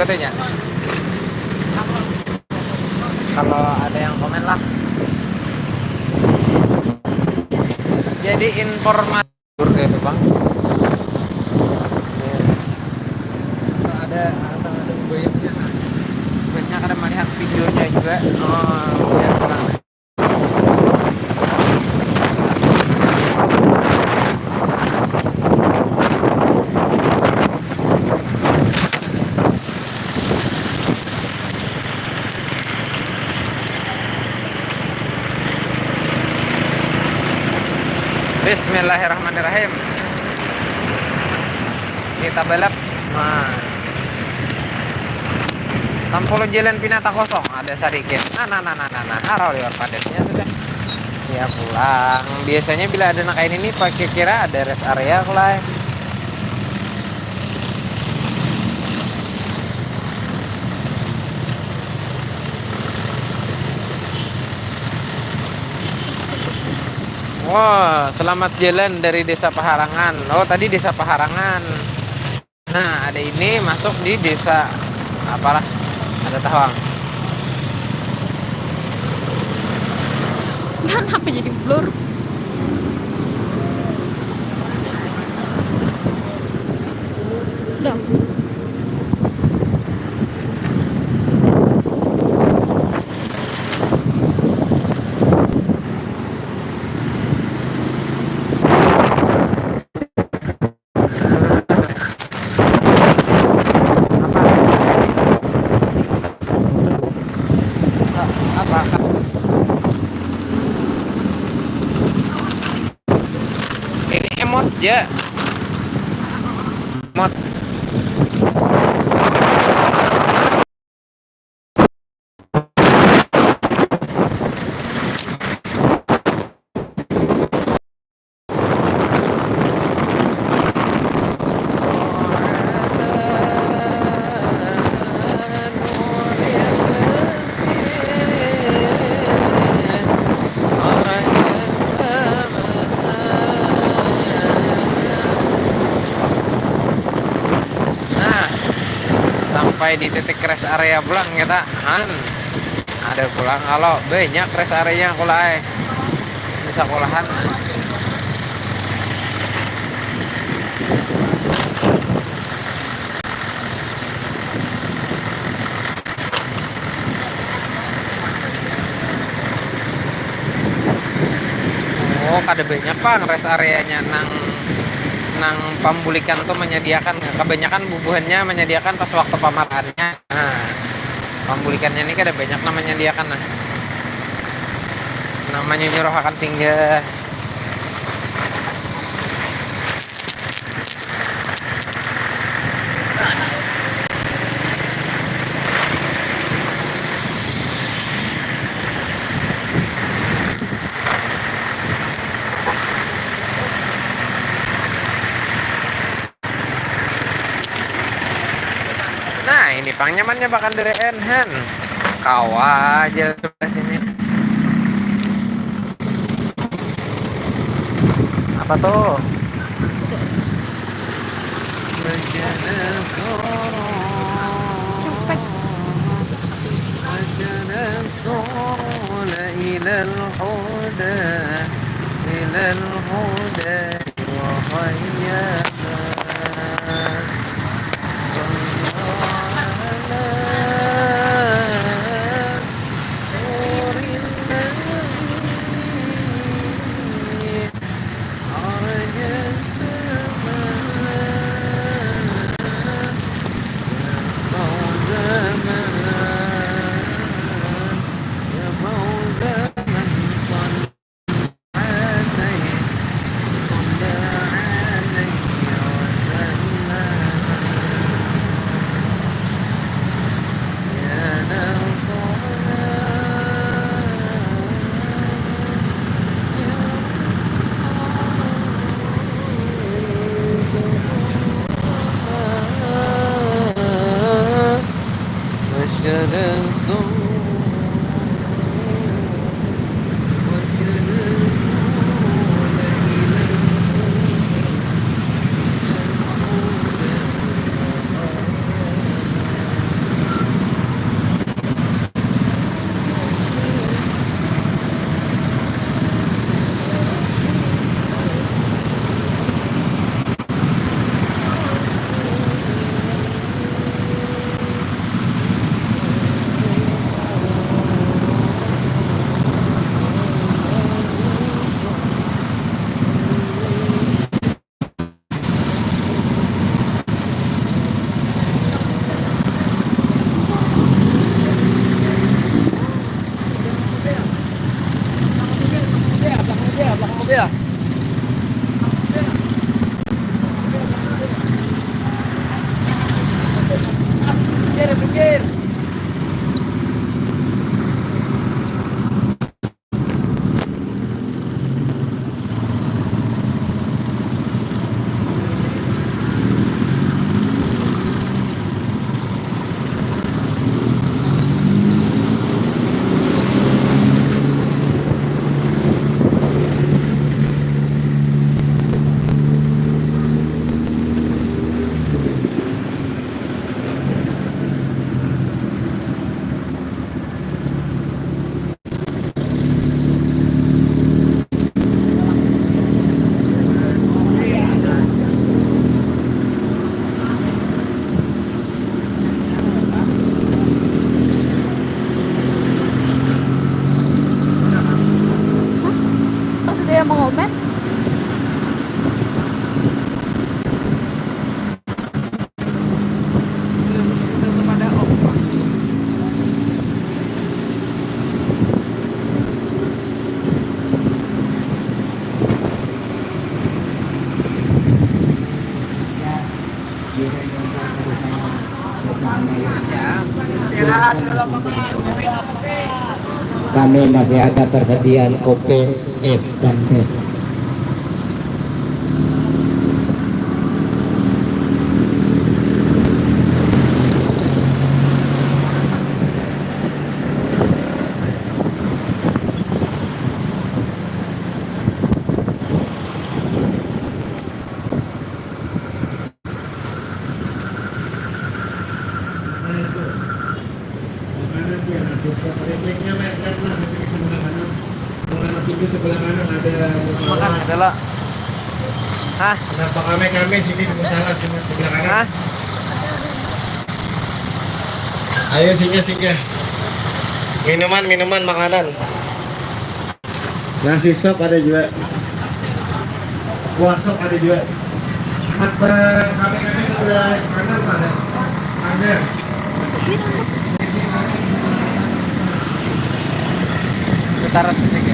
katanya. Kalau ada yang komen lah. Jadi informasi gitu bang. Ada banyak banyak ada melihat videonya juga. Oh ya tenang. Bismillahirrahmanirrahim. Kita balap. Nah. Tampolo jalan pinata kosong ada sedikit. Nah. Harau lihat padetnya sudah. Ya pulang. Biasanya bila ada nak kain ini pakai kira ada rest area lah. Wah, selamat jalan dari Desa Paharangan. Oh, tadi Desa Paharangan. Nah, ada ini masuk di desa apalah? Ada Tawang. Kenapa jadi blur? Udah. Apa? Ini emot ya. Emot. Sampai di titik rest area pulang kita ada pulang kalau banyak rest area kulai bisa kulahan. Oh kada banyak bang rest areanya nang pembulikan tuh menyediakan kebanyakan bubuhannya menyediakan pas waktu pamarahannya. Nah, pembulikannya ini kada banyak namanya menyediakan namanya nyuruh akan singgah. Nah ini pang nyamannya bahkan dari Enhan kawa aja sebelah sini. Apa tuh? Capek. Ada yang mau komen? Kami masih ada persediaan kopi, es, dan teh. Sebelah kanan ada Makan adalah. Hah? kenapa kami sini di musola sebelah kanan. Hah? Ayo singgah. Minuman makanan. Nasi sop ada juga. Kuah sop ada juga. Kami sebelah kanan ada. Ada. Taruh di sini.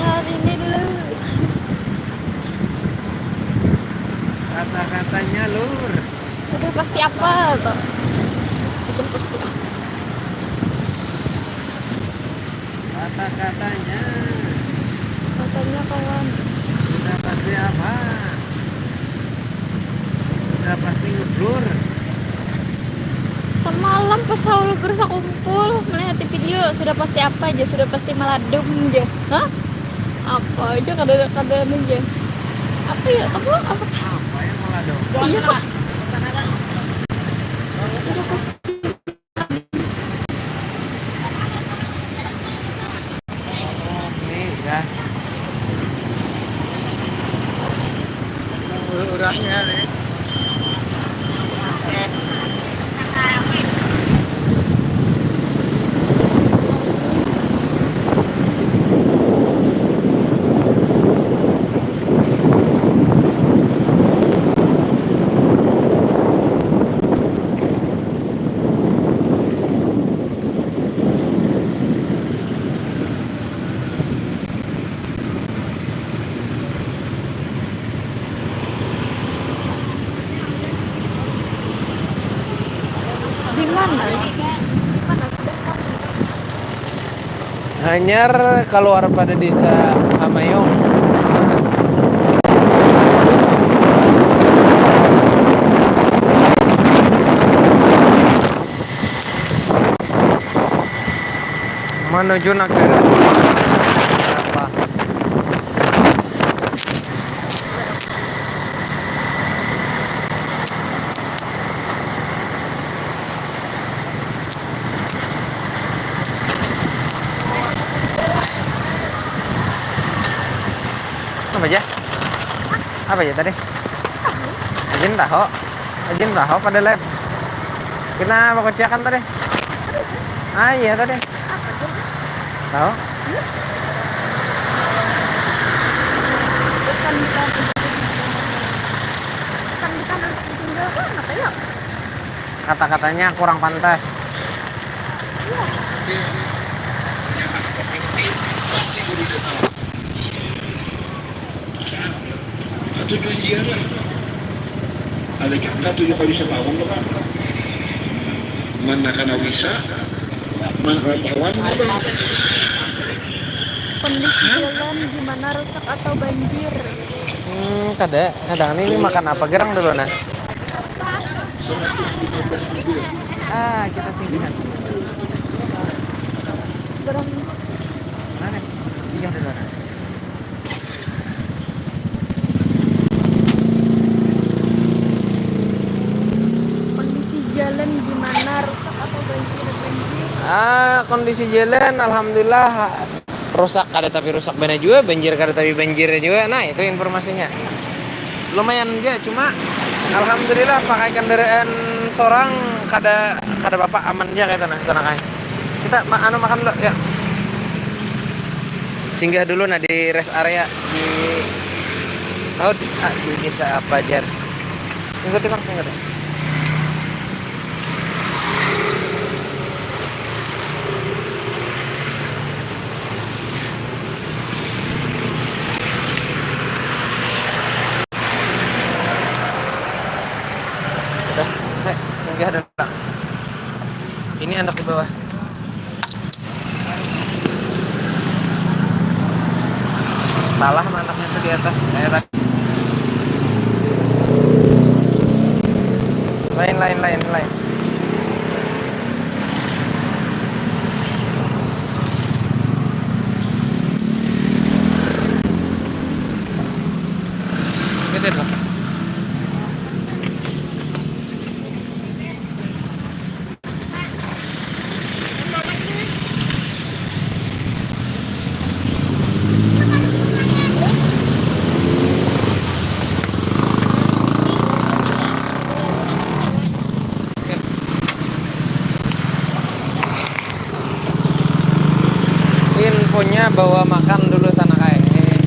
Lihat ini dulu. Kata-katanya lur. Sudah pasti apa tuh? Sudah pasti apa? Kata-katanya Katanya kawan. sudah pasti apa? Sudah pasti ngeblur. Semalam pas Saul gerusak kumpul melihat di video sudah pasti apa aja, sudah pasti meladum aja. Hah? Apa aja kadang-kadang aja. Apa ya? Apa? Apa yang malah dong? Iya kok. Sudah pasti. Nih ya. Udahnya nih. Di mana? Di mana sudah? Hanyar keluar pada desa Hamayong. Menuju negara apa? Apa aja? Apa aja tadi? Ajin tahu pada lab. Kena bakal ciakan tadi. Ah iya tadi. Tahu? Pesan kita tinggal mana kayak? Kata-katanya kurang pantas. Atau tujuan lah. Ada kita tujuh kali sepawang lo kan. Mana kana bisa, mana kawan apa? Kondisi jalan gimana, rusak atau banjir? Kadang ini makan apa gerang dulu nah. Kita singgihan. Berang Mana? Singgah dulu nah. kondisi jalan gimana, rusak atau banjir? Kondisi jalan alhamdulillah rusak kada tapi rusak benar juga, banjir kada tapi banjirnya juga. Nah, itu informasinya. Lumayan aja, cuma alhamdulillah pakai kendaraan seorang kada bapak aman aja kayak tanah kayak. Kita makan dulu ya. Singgah dulu nah di rest area di di desa apa jar. Ikuti Bang, singgah deh. Terus saya singgah dulu. Ini anak di bawah. Salah anaknya tuh di atas kayak tadi. Lain. Gitu dong. Infonya bawa makan dulu sana kayak ini.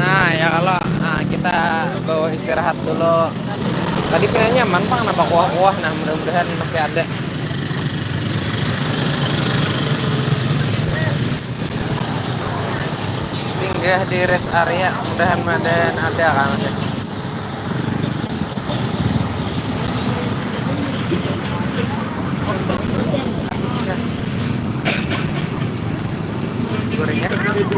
Nah ya kalau kita bawa istirahat dulu. Tadi pengen nyaman Pak, kenapa kuah-kuah? Nah mudah-mudahan masih ada. Singgah Ya di rest area mudah-mudahan ada kan. Habis ya. Gorengnya habis.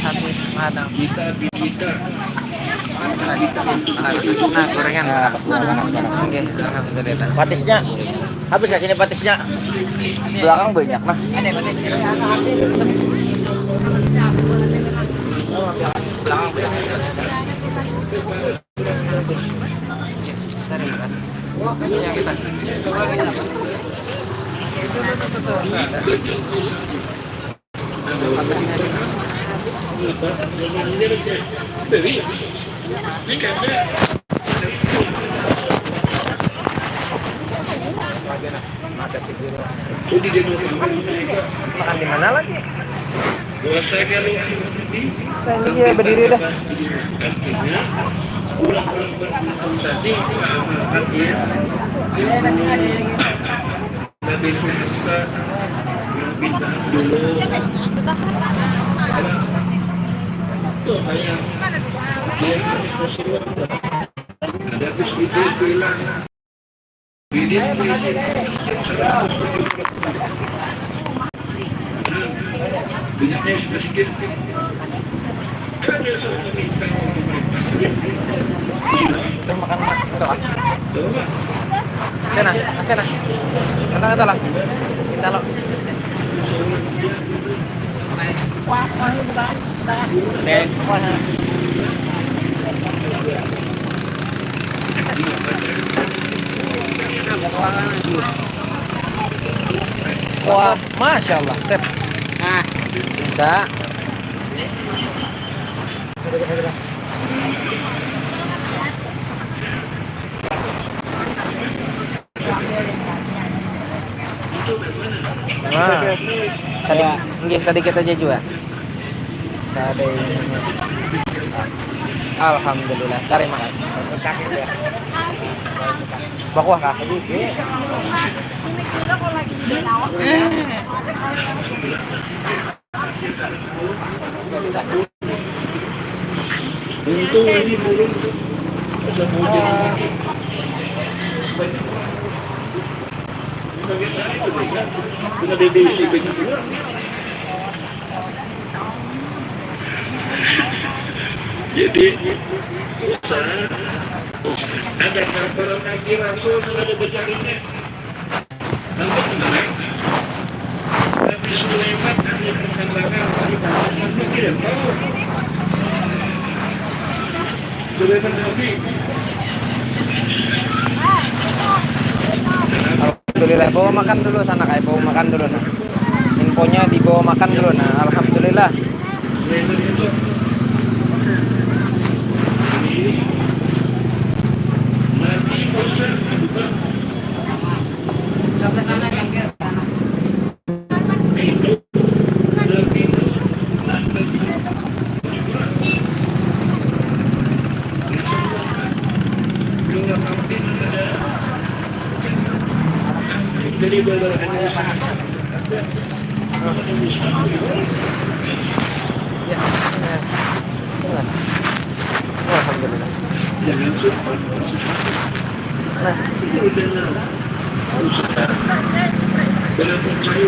Habis madam. Nah, gorengan. Oke, alhamdulillah. Patisnya habis nggak sini patisnya? Belakang banyak lah. Terima kasih. Ya, kita. Habisnya. Makan di mana lagi? Saya ini ya berdiri dah. Minyaknya sudah sedikit. Kita makan itu ah. Sana, sana. Kata lah. Kita lo. Wah, masya Allah, Sep. Bisa. Nah, sedikit aja juga. Alhamdulillah, terima kasih. Bakuah kah? Untung ini belum ada hujan. Kita BBC juga. Jadi ada kabar kaki Rasul ada berjalannya. Sampai kemana? Nabi Sulaiman hanya perkembangan Nabi tidak tahu. Sulaiman Nabi. Alhamdulillah, bawa makan dulu sana kayak bawa makan dulu nah. Infonya dibawa makan dulu nah. Alhamdulillah. Jadi Ya. Alhamdulillah. jangan sumpah. Nah, Itu udah usaha. Dalam percaya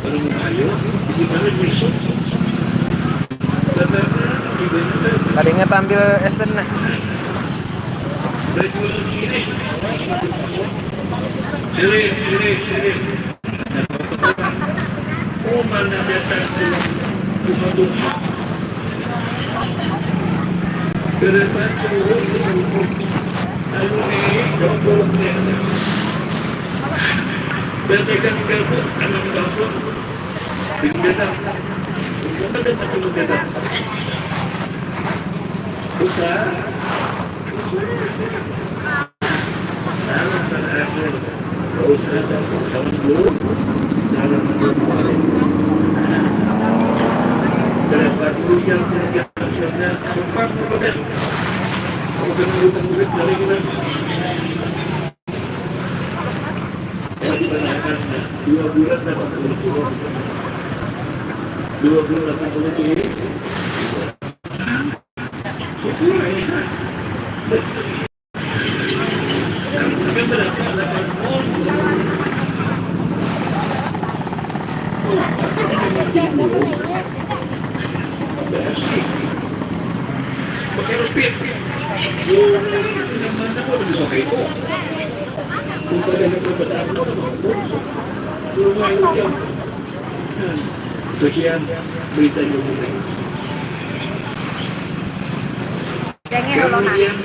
orang ayo gimana besok karena tadi ingat ambil es teh nah. jual sini sini oh mana datang cuma dosa berapa turun lalu nih jauh berdekat gabut anak gabut bingung ada macam beda usaha salam usaha sama dulu salam kena hutang duit dari kita. Ditanyakan 2 bulan 80 kilo. 2 bulan 80 kilo. Pakai rupit. Mana pun bisa kayak itu. Untuk ada perbedaan rumah hujan. Sekian berita ini. Kemudian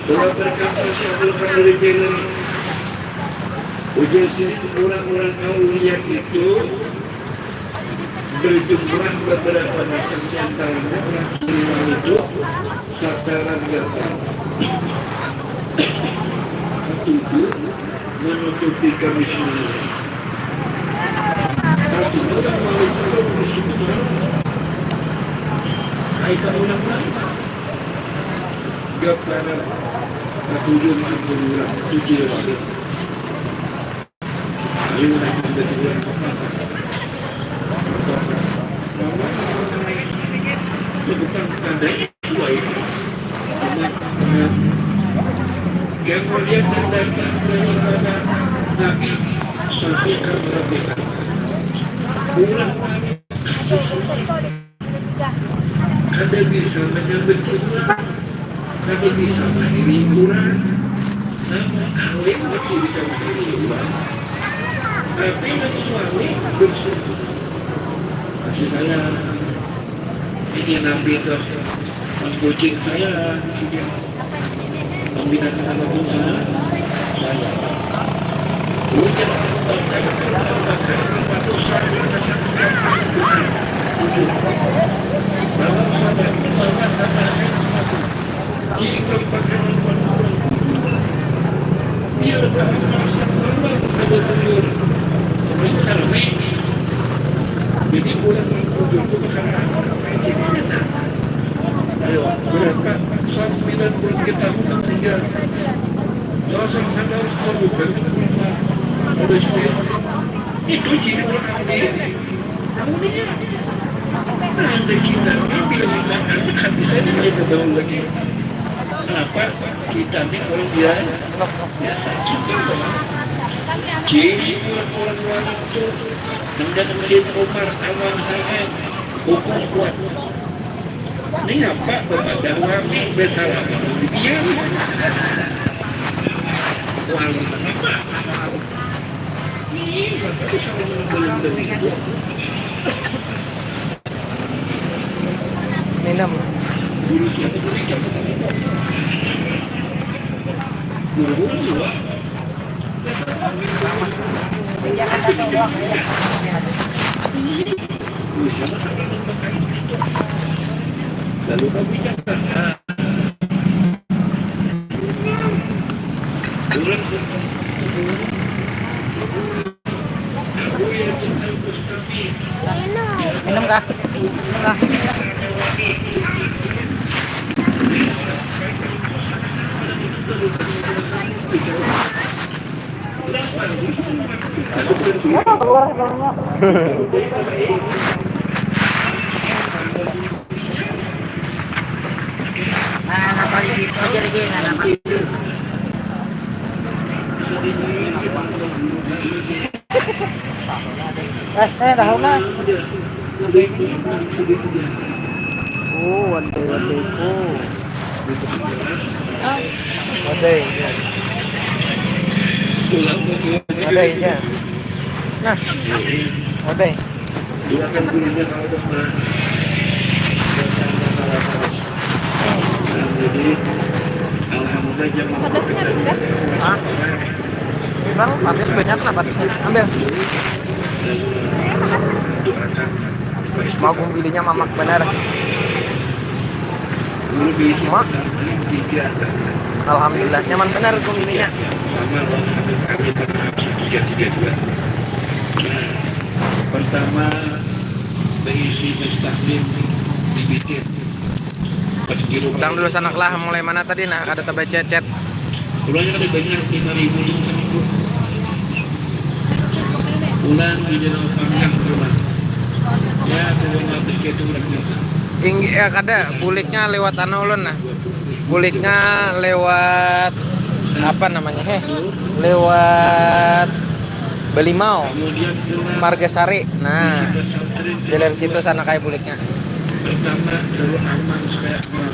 dalam berkata Syaikhul dari jalan ujian sini orang-orang awliya itu berjumlah beberapa macam di antaranya orang beriman itu sadaran gagal tujuh menutupi kemiskinan. Artinya orang wali itu miskin itu kaitan ulang lagi. Gap karena ketujuh maupun ulang tujuh lagi. Ayo nak betul apa? Bukan ada dua itu. Kemudian terdapat daripada Nabi sampai kemerdekaan. Ulang ada bisa menyambut Quran, ada bisa mengakhiri Quran, namun alim masih bisa mengakhiri Quran. Tapi namun alim bersyukur. Masih saya ini Nabi itu mengkucing saya, membinakan anak bangsa saya. Hujan dalam sahabat jika pakaian dia dapat merasa malam pada tujuan pemerintah lebih jadi bulan tujuh itu makanan ayo berapa 90 kita bukan tinggal dosen sadar sebutkan ada sepuluh itu ciri orang awliya. Anda kita ini bila kita hati saya tidak bergaul lagi. Kenapa kita ini kalau biasa cinta jadi orang-orang itu kemudian Masjid Umar awal sangat hukum kuat. Ini apa Bapak Dawami bersalah dibiar wali apa? Ini Bapak bisa belum begitu. Minum. Guru siapa tu ikan? Guru dua. Guru siapa sampai makan itu. Lalu kami cakap. Guru Minum kah? Nah. Tahu na. Oh, waday ko. Waday. Waday niya. Nah, waday. Silakan gurunya kalau teman. Jadi, alhamdulillah jamaah kita. Hah? Bang, patis banyak lah patisnya. Ambil. Mau belinya mamak benar. Mak. Alhamdulillah nyaman benar belinya. Sama kami tiga. Pertama berisi mustahlim dibikin. 4 kilo. Ulang dulu sanak lah, mulai mana tadi nah ada tebak cecet. Ulangnya kan banyak 5.000 itu seminggu. Ulang di dalam panggang rumah. Ya, turun habis ke itu lagi. Kada buliknya lewat ulun nah. Buliknya lewat apa namanya? Lewat Belimau, Kemudian dengan Margasari. Nah, pesantren jalan situ sana kayak buliknya. pertama Darul Aman supaya aman.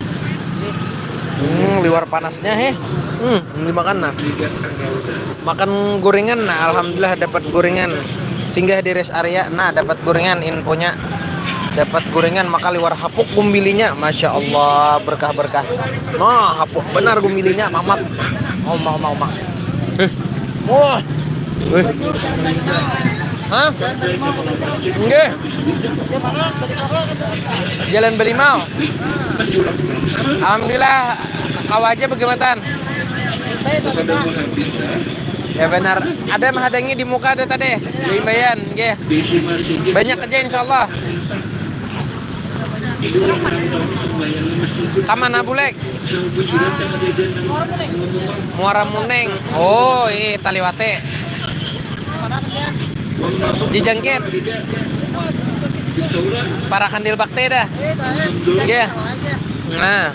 Luar panasnya dimakan nah. Tiga anggota. Makan gorengan nah, alhamdulillah dapat gorengan. Singgah di rest area nah dapat gorengan infonya. Dapat gorengan maka liwar hapuk gumbilinya. Masya Allah berkah-berkah. Nah, hapuk benar gumbilinya mamak. Mau. Wah. Hah? Nggih. Jalan Belimau. Alhamdulillah kau aja bagaimana? Kepada Tuhan bisa Ya benar. Ada menghadangi di muka ada tadi. Bayan, nggih. bisi masih Banyak aja insyaallah. Kamana bulek? Muara Muneng. Oh, Taliwate. Jijangkit. Para kandil bakti dah. Iya. Nah,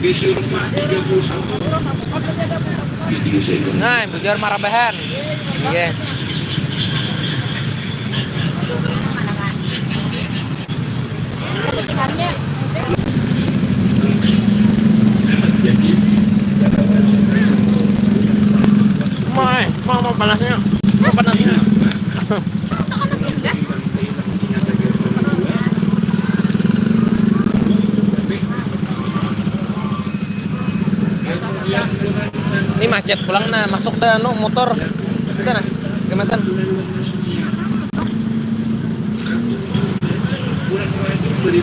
bisi rumah 31. nah bujur marabahan. Iya. Mau panasnya. Mau panasnya. Ini macet pulang nah masuk dah motor. Kita nah. Kemetan. Beri